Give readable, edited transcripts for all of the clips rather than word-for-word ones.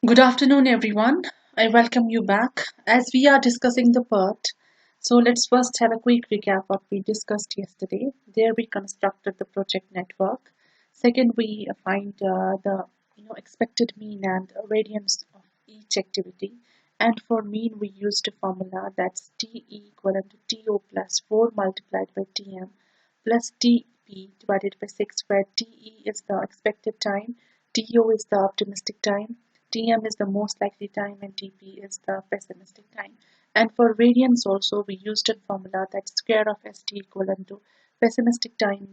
Good afternoon, everyone. I welcome you back as we are discussing the PERT. So let's first have a quick recap what we discussed yesterday. There we constructed the project network. Second, we find the expected mean and variance of each activity. And for mean, we used a formula that's TE equivalent to TO plus 4 multiplied by TM plus TP divided by 6, where TE is the expected time, TO is the optimistic time, TM is the most likely time, and TP is the pessimistic time. And for variance also, we used a formula that square of ST equivalent to pessimistic time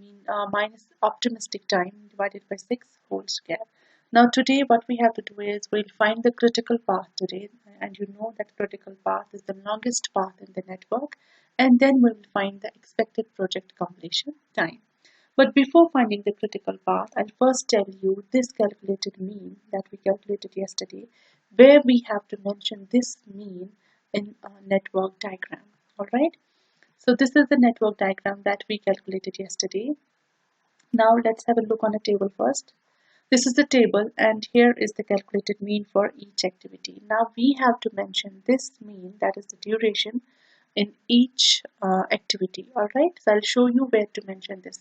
minus optimistic time divided by 6 whole square. Now today what we have to do is we'll find the critical path today, and you know that critical path is the longest path in the network, and then we will find the expected project completion time. But before finding the critical path, I'll first tell you this calculated mean that we calculated yesterday, where we have to mention this mean in a network diagram. Alright, so this is the network diagram that we calculated yesterday. Now let's have a look on a table first. This is the table, and here is the calculated mean for each activity. Now we have to mention this mean, that is the duration, in each activity. Alright, so I'll show you where to mention this.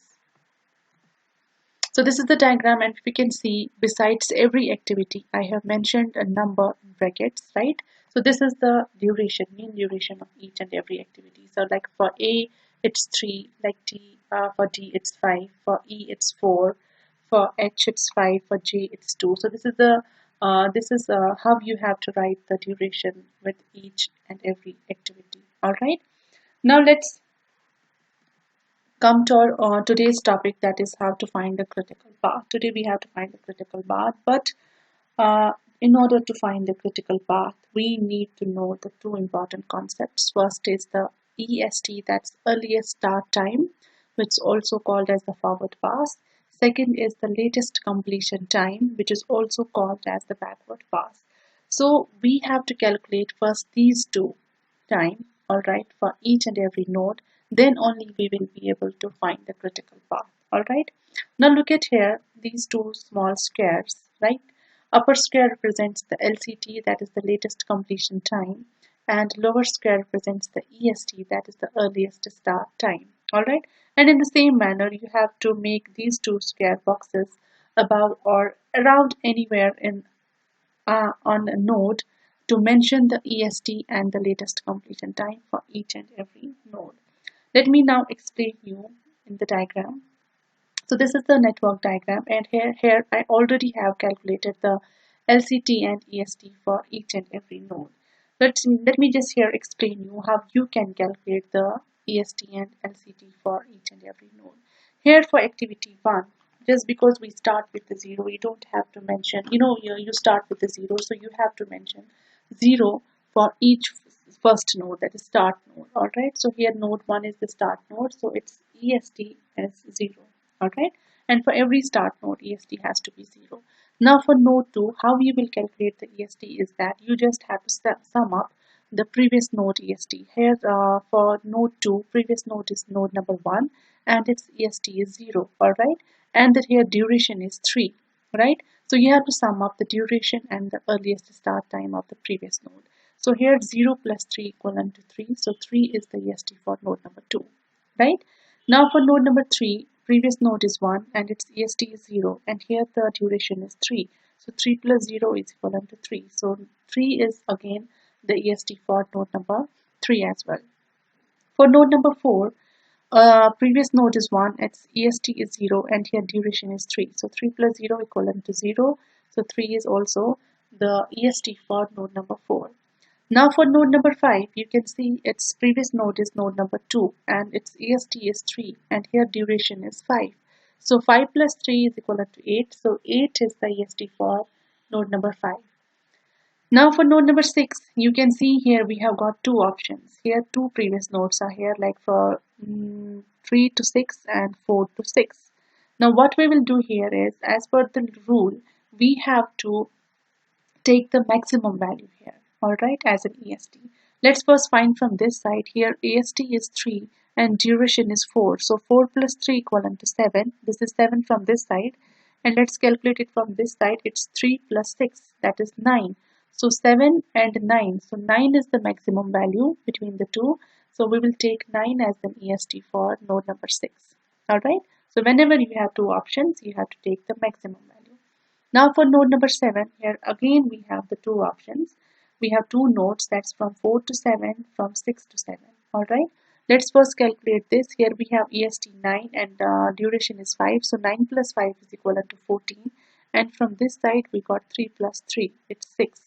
So this is the diagram, and we can see besides every activity I have mentioned a number in brackets, right? So this is the duration, mean duration of each and every activity. So like for A it's 3, like for D it's 5, for E it's 4, for H it's 5, for J it's 2. So this is how you have to write the duration with each and every activity. All right. Now let's come to our today's topic, that is how to find the critical path. Today we have to find the critical path, but in order to find the critical path, we need to know the two important concepts. First is the EST, that's earliest start time, which is also called as the forward pass. Second is the latest completion time, which is also called as the backward pass. So we have to calculate first these two time, all right, for each and every node. Then only we will be able to find the critical path. All right. Now look at here, these two small squares, right? Upper square represents the LCT, that is the latest completion time, and lower square represents the EST, that is the earliest start time. All right. And in the same manner, you have to make these two square boxes above or around anywhere in on a node to mention the EST and the latest completion time for each and every node. Let me now explain you in the diagram. So this is the network diagram, and here I already have calculated the LCT and EST for each and every node. Let me just here explain you how you can calculate the EST and LCT for each and every node. Here for activity 1, just because we start with the 0, you don't have to mention, you start with the 0, so you have to mention 0 for each first node, that is start node. Alright, so here node 1 is the start node, so its EST is 0. Alright, and for every start node, EST has to be 0. Now for node 2, how you will calculate the EST is that you just have to sum up the previous node EST. Here for node 2, previous node is node number 1, and its EST is 0. Alright, and that here duration is 3. Right, so you have to sum up the duration and the earliest start time of the previous node. So here 0 plus 3 equivalent to 3. So 3 is the EST for node number 2. Right? Now for node number 3, previous node is 1 and its EST is 0. And here the duration is 3. So 3 plus 0 is equivalent to 3. So 3 is again the EST for node number 3 as well. For node number 4, previous node is 1, its EST is 0, and here duration is 3. So 3 plus 0 equivalent to 0. So 3 is also the EST for node number 4. Now for node number 5, you can see its previous node is node number 2, and its EST is 3, and here duration is 5. So 5 plus 3 is equivalent to 8. So 8 is the EST for node number 5. Now for node number 6, you can see here we have got two options. Here two previous nodes are here, like for 3 to 6 and 4 to 6. Now what we will do here is, as per the rule, we have to take the maximum value here, alright, as an EST. Let's first find from this side. Here EST is 3 and duration is 4. So 4 plus 3 equivalent to 7. This is 7 from this side. and let's calculate it from this side. It's 3 plus 6, that is 9. So 7 and 9. So 9 is the maximum value between the two. So we will take 9 as an EST for node number 6. Alright. So whenever you have two options, you have to take the maximum value. Now for node number 7, here again we have the two options. We have two nodes, that's from 4 to 7, from 6 to 7. Alright. Let's first calculate this. Here we have EST 9 and duration is 5. So 9 plus 5 is equivalent to 14. And from this side we got 3 plus 3. It's 6.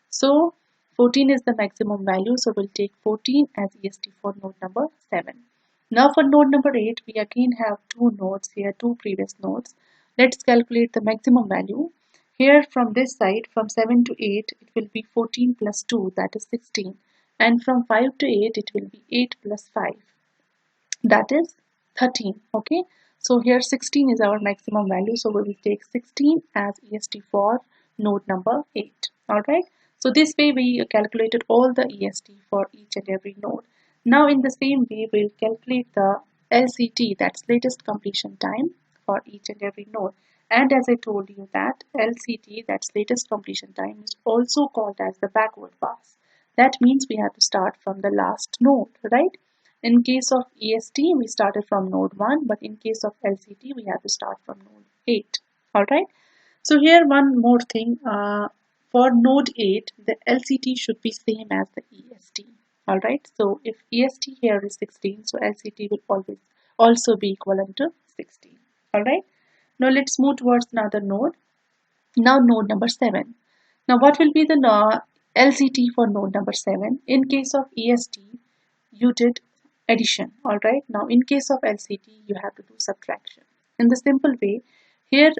So 14 is the maximum value. So we'll take 14 as EST for node number 7. Now for node number 8, we again have two nodes here, two previous nodes. Let's calculate the maximum value. Here from this side, from 7 to 8, it will be 14 plus 2, that is 16. And from 5 to 8, it will be 8 plus 5, that is 13. Okay, so here 16 is our maximum value. So we will take 16 as EST for node number 8. Alright, so this way we calculated all the EST for each and every node. Now in the same way, we'll calculate the LCT, that's latest completion time, for each and every node. And as I told you that LCT, that's latest completion time, is also called as the backward pass. That means we have to start from the last node, right? In case of EST, we started from node 1, but in case of LCT, we have to start from node 8. Alright. So here one more thing, for node 8, the LCT should be same as the EST. Alright, so if EST here is 16, so LCT will always also be equivalent to 16. Alright, now let's move towards another node. Now node number 7. Now what will be the LCT for node number 7? In case of EST, you did addition. Alright, now in case of LCT, you have to do subtraction. In the simple way, here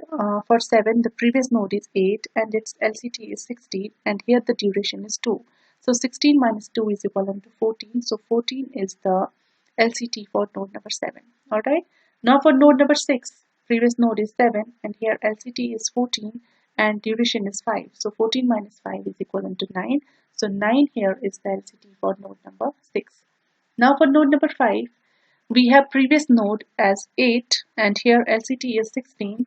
for 7, the previous node is 8 and its LCT is 16, and here the duration is 2. So 16 minus 2 is equivalent to 14. So 14 is the LCT for node number 7. Alright. Now for node number 6, previous node is 7 and here LCT is 14 and duration is 5. So 14 minus 5 is equivalent to 9. So 9 here is the LCT for node number 6. Now for node number 5, we have previous node as 8 and here LCT is 16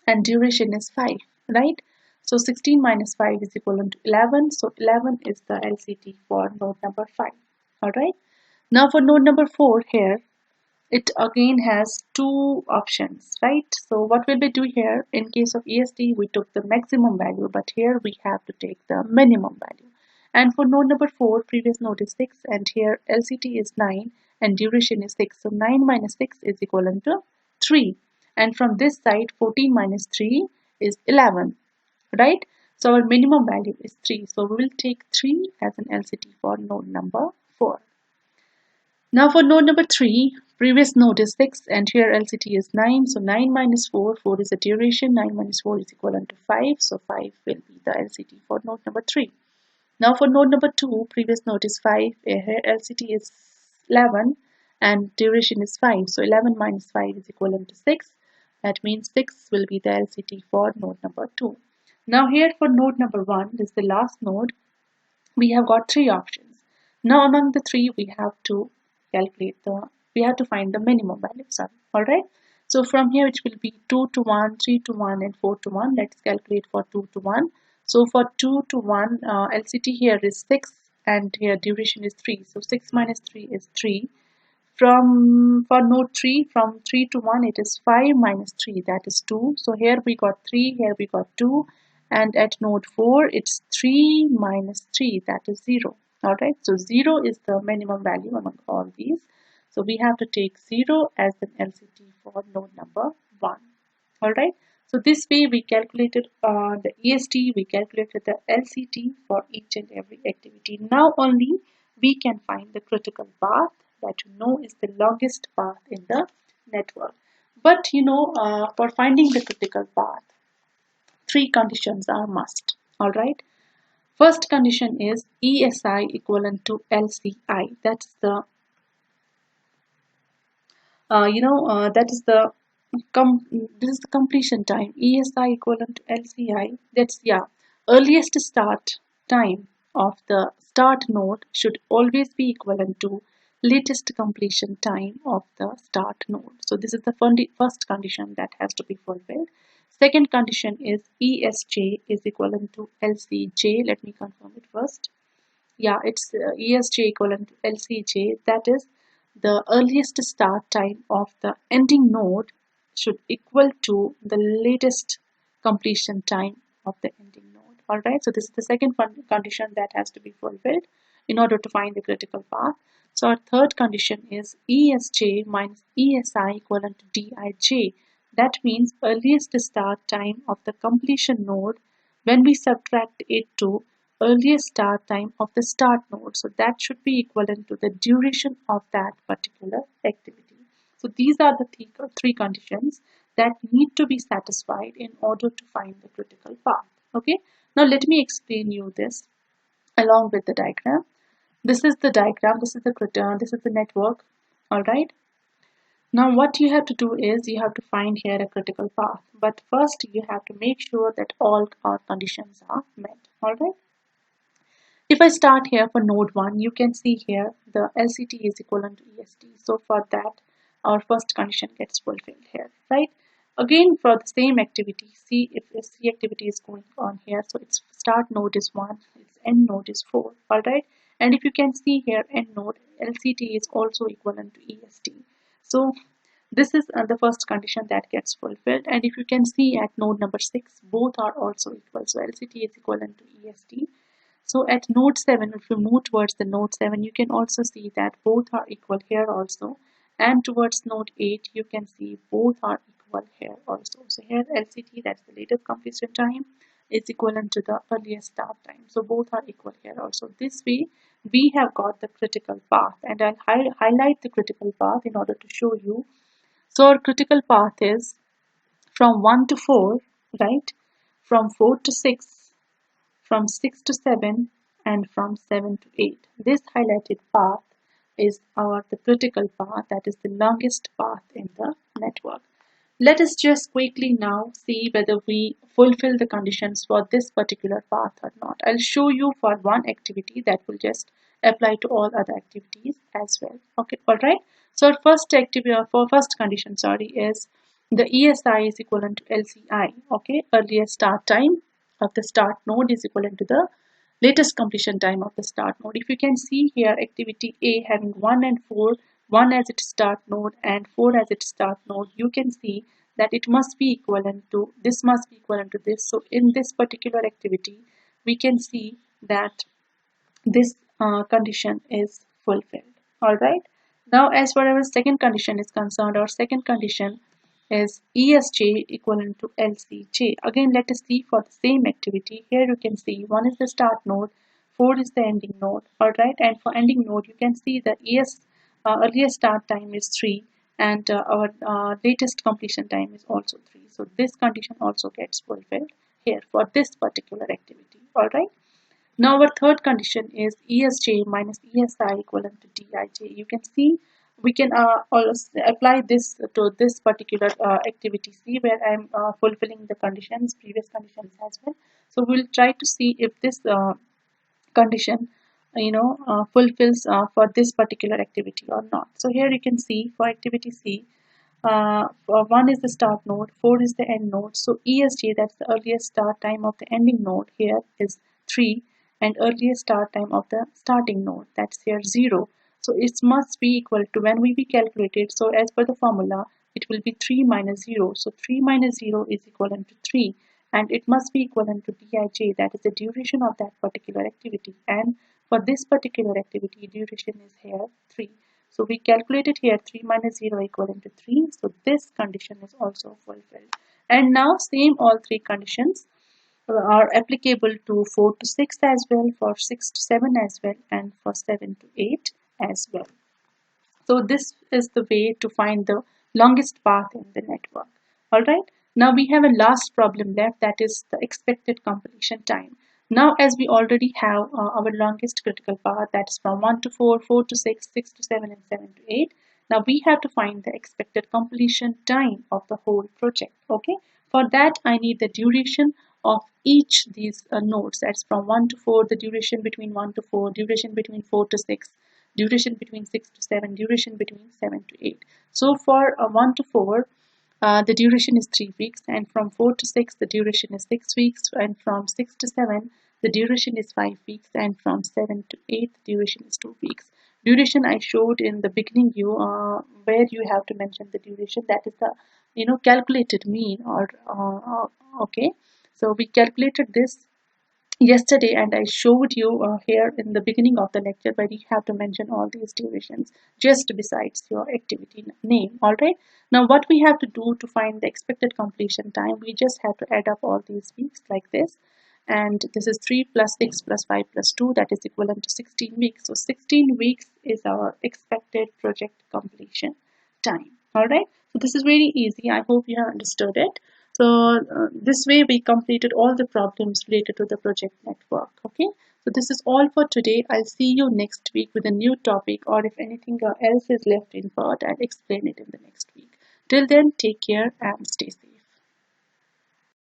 and duration is 5, right? So 16 minus 5 is equivalent to 11. So 11 is the LCT for node number 5. Alright. Now for node number 4 here, it again has two options, right? So what will we do here? In case of EST, we took the maximum value, but here we have to take the minimum value. And for node number 4, previous node is 6 and here LCT is 9 and duration is 6. So 9 minus 6 is equivalent to 3. And from this side, 14 minus 3 is 11, right? So our minimum value is 3. So we will take 3 as an LCT for node number 4. Now for node number 3, previous node is 6 and here LCT is 9. So 9 minus 4, 4 is the duration, 9 minus 4 is equivalent to 5. So 5 will be the LCT for node number 3. Now for node number 2, previous node is 5, here LCT is 11 and duration is 5. So 11 minus 5 is equivalent to 6. That means 6 will be the LCT for node number 2. Now here for node number 1, this is the last node, we have got three options. Now among the three, we have to find the minimum value. Alright. So from here it will be 2 to 1, 3 to 1 and 4 to 1. Let's calculate for 2 to 1. So for 2 to 1, LCT here is 6 and here duration is 3. So 6 minus 3 is 3. For node 3, from 3 to 1, it is 5 minus 3, that is 2. So here we got 3, here we got 2. And at node 4, it's 3 minus 3, that is 0. Alright, so 0 is the minimum value among all these. So we have to take 0 as an LCT for node number 1. Alright, so this way we calculated the EST, we calculated the LCT for each and every activity. Now only we can find the critical path that you know is the longest path in the network. But for finding the critical path, three conditions are must. Alright. First condition is ESI equivalent to LCI. That's the this is the completion time. ESI equivalent to LCI. That's earliest start time of the start node should always be equivalent to latest completion time of the start node. So this is the first condition that has to be fulfilled. Second condition is ESJ is equivalent to LCJ. Let me confirm it first. Yeah, it's ESJ equivalent to LCJ. That is, the earliest start time of the ending node should equal to the latest completion time of the ending node. Alright, so this is the second condition that has to be fulfilled in order to find the critical path. So our third condition is ESJ minus ESI equivalent to DIJ. That means earliest start time of the completion node when we subtract it to earliest start time of the start node. So that should be equivalent to the duration of that particular activity. So these are the three conditions that need to be satisfied in order to find the critical path. Okay. Now let me explain you this along with the diagram. This is the diagram. This is the network. All right. Now what you have to do is you have to find here a critical path. But first you have to make sure that all our conditions are met. All right. If I start here for node 1, you can see here the LCT is equivalent to EST. So for that, our first condition gets fulfilled here, right? Again, for the same activity, see if the C activity is going on here. So its start node is 1, its end node is 4, all right? And if you can see here, end node, LCT is also equivalent to EST. So this is the first condition that gets fulfilled. And if you can see at node number 6, both are also equal. So LCT is equivalent to EST. So at node 7, if you move towards the node 7, you can also see that both are equal here also. And towards node 8, you can see both are equal here also. So here LCT, that's the latest completion time, is equivalent to the earliest start time. So both are equal here also. This way, we have got the critical path. And I'll highlight the critical path in order to show you. So our critical path is from 1 to 4, right? From 4 to 6, from 6 to 7, and from 7 to 8. This highlighted path is the critical path, that is the longest path in the network. Let us just quickly now see whether we fulfill the conditions for this particular path or not. I'll show you for one activity that will just apply to all other activities as well. Okay, all right. So our first activity, first condition, is the ESI is equivalent to LCI. Okay, earliest start time of the start node is equivalent to the latest completion time of the start node. If you can see here, activity A having 1 and 4, 1 as its start node and 4 as its start node, you can see that it must be equivalent to this, must be equivalent to this. So in this particular activity, we can see that this condition is fulfilled. All right. Now, as far as our second condition is concerned, our second condition is ESJ equivalent to LCJ. Again, let us see for the same activity. Here you can see 1 is the start node, 4 is the ending node. All right. And for ending node, you can see the earliest start time is 3 and our latest completion time is also 3. So this condition also gets fulfilled here for this particular activity. All right. Now our third condition is ESJ minus ESI equivalent to DIJ. You can see we can also apply this to this particular activity C where I am fulfilling the conditions, previous conditions as well. So we'll try to see if this condition fulfills for this particular activity or not. So here you can see for activity C, 1 is the start node, 4 is the end node. So ESJ, that's the earliest start time of the ending node, here is 3, and earliest start time of the starting node, that's here 0. So it must be equal to, when we calculate it, so as per the formula, it will be 3 minus 0. So 3 minus 0 is equivalent to 3, and it must be equivalent to Dij, that is the duration of that particular activity. And for this particular activity, duration is here 3. So we calculated here 3 minus 0 equivalent to 3. So this condition is also fulfilled. And now same all three conditions are applicable to 4 to 6 as well, for 6 to 7 as well, and for 7 to 8 as well. So this is the way to find the longest path in the network. All right. Now we have a last problem left, that is the expected completion time. Now as we already have our longest critical path, that is from 1 to 4, 4 to 6, 6 to 7 and 7 to 8. Now we have to find the expected completion time of the whole project. Okay. For that I need the duration of each these nodes. That's from 1 to 4, the duration between 1 to 4, duration between 4 to 6, duration between 6 to 7, duration between 7 to 8. So for 1 to 4, the duration is 3 weeks, and from 4 to 6, the duration is 6 weeks, and from 6 to 7, the duration is 5 weeks, and from 7 to 8, the duration is 2 weeks. Duration I showed in the beginning view, where you have to mention the duration, that is the calculated mean, or okay. So we calculated this yesterday, and I showed you here in the beginning of the lecture, where you have to mention all these durations just besides your activity name. All right, now what we have to do to find the expected completion time, we just have to add up all these weeks like this, and this is 3 plus 6 plus 5 plus 2, that is equivalent to 16 weeks. So 16 weeks is our expected project completion time. All right, so this is very easy. I hope you have understood it. So this way we completed all the problems related to the project network. Okay, so this is all for today. I'll see you next week with a new topic, or if anything else is left in PERT, I'll explain it in the next week. Till then, take care and stay safe.